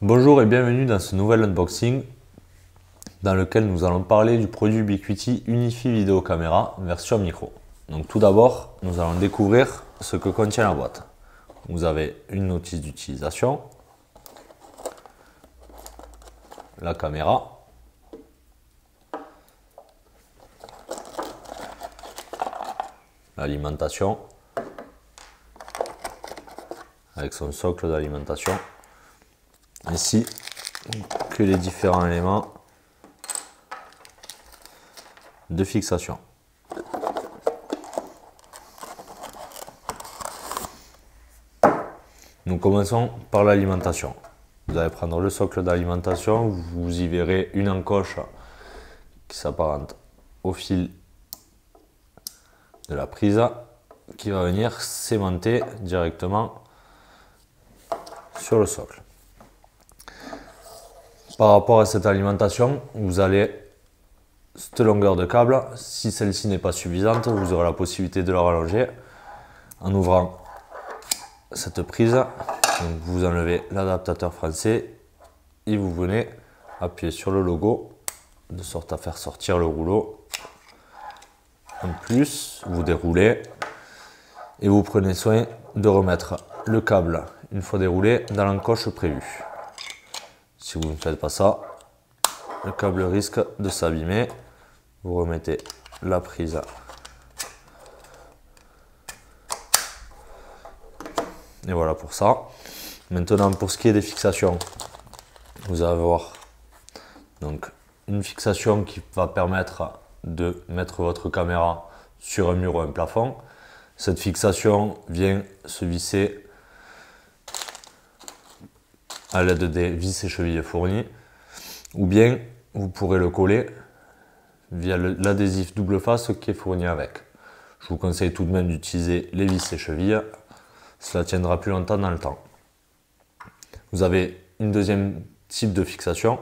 Bonjour et bienvenue dans ce nouvel unboxing dans lequel nous allons parler du produit Ubiquiti Unifi Vidéo Caméra version micro. Donc tout d'abord, nous allons découvrir ce que contient la boîte. Vous avez une notice d'utilisation, la caméra, l'alimentation avec son socle d'alimentation, ainsi que les différents éléments de fixation. Nous commençons par l'alimentation. Vous allez prendre le socle d'alimentation, vous y verrez une encoche qui s'apparente au fil de la prise qui va venir s'aimanter directement sur le socle. Par rapport à cette alimentation, vous allez cette longueur de câble. Si celle-ci n'est pas suffisante, vous aurez la possibilité de la rallonger en ouvrant cette prise. Donc vous enlevez l'adaptateur français et vous venez appuyer sur le logo de sorte à faire sortir le rouleau. En plus, vous déroulez et vous prenez soin de remettre le câble, une fois déroulé, dans l'encoche prévue. Si vous ne faites pas ça, le câble risque de s'abîmer. Vous remettez la prise et voilà pour ça. Maintenant, pour ce qui est des fixations, vous allez avoir donc une fixation qui va permettre de mettre votre caméra sur un mur ou un plafond. Cette fixation vient se visser à l'aide des vis et chevilles fournies, ou bien vous pourrez le coller via l'adhésif double face qui est fourni avec. Je vous conseille tout de même d'utiliser les vis et chevilles, cela tiendra plus longtemps dans le temps. Vous avez une deuxième type de fixation,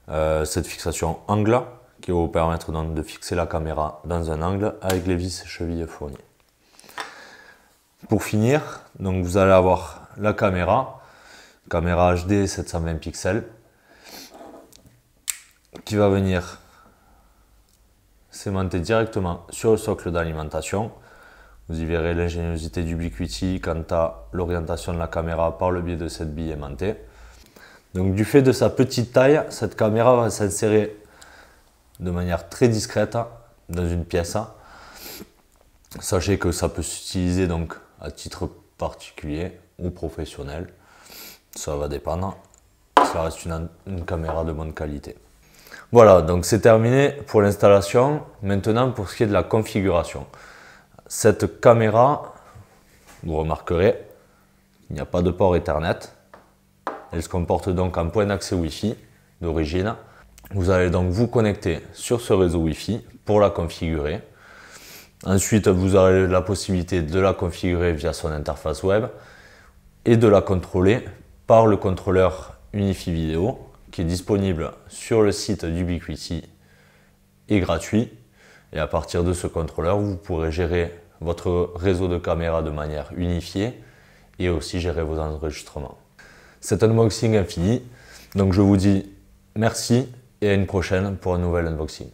cette fixation angle, qui va vous permettre donc de fixer la caméra dans un angle avec les vis et chevilles fournies. Pour finir, donc vous allez avoir la caméra HD 720 pixels, qui va venir s'aimanter directement sur le socle d'alimentation. Vous y verrez l'ingéniosité d'Ubiquiti quant à l'orientation de la caméra par le biais de cette bille aimantée. Donc du fait de sa petite taille, cette caméra va s'insérer de manière très discrète dans une pièce. Sachez que ça peut s'utiliser donc à titre particulier ou professionnel. Ça va dépendre. Ça reste une caméra de bonne qualité. Voilà, donc c'est terminé pour l'installation. Maintenant, pour ce qui est de la configuration. Cette caméra, vous remarquerez, il n'y a pas de port Ethernet. Elle se comporte donc en point d'accès Wi-Fi d'origine. Vous allez donc vous connecter sur ce réseau Wi-Fi pour la configurer. Ensuite, vous aurez la possibilité de la configurer via son interface web et de la contrôler par le contrôleur Unifi Vidéo qui est disponible sur le site d'Ubiquiti et gratuit. Et à partir de ce contrôleur, vous pourrez gérer votre réseau de caméras de manière unifiée et aussi gérer vos enregistrements. Cet unboxing est fini, donc je vous dis merci et à une prochaine pour un nouvel unboxing.